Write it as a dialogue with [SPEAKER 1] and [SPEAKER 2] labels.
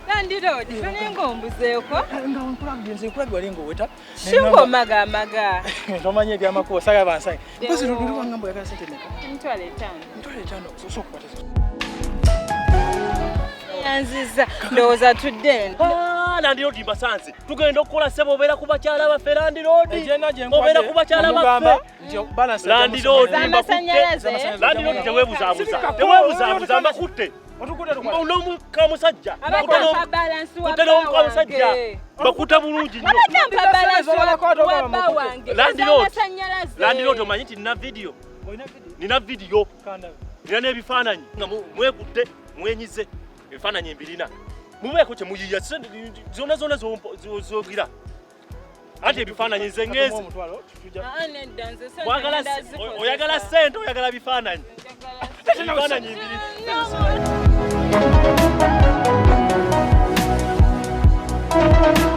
[SPEAKER 1] Landlord, tulinga ombuzeeko.
[SPEAKER 2] Nga nkulabye wali ng'oweta.
[SPEAKER 1] Shingo maga.
[SPEAKER 2] Tomanye ebyamakubo saga bansange. Mpozi luli wangambo yakala sente meka.
[SPEAKER 1] Ntwale 5.
[SPEAKER 2] Ntwale 5 sokukwata.
[SPEAKER 1] Yanziza ndowooza tudde.
[SPEAKER 3] Landlord Mbasanze tugenda okukola ssebo obeera ku bakyala baffe Landlord. Obeera ku bakyala baffe. Landlord Landlord teweebuzaabuza mbakutte. Onomuka musajja. Bakuta bulungi nnyo. Landlord omanyi nti nina video. Nina n'ebifaananyi nga mwekutte mwenyize ebifaananyi mbirina. Mubeeko kye muyiya zonna z'ogira. Ate ebifaananyi nze ngezi. Oyagala ssente oyagala bifaananyi. Ebifaananyi mbirina.
[SPEAKER 1] No.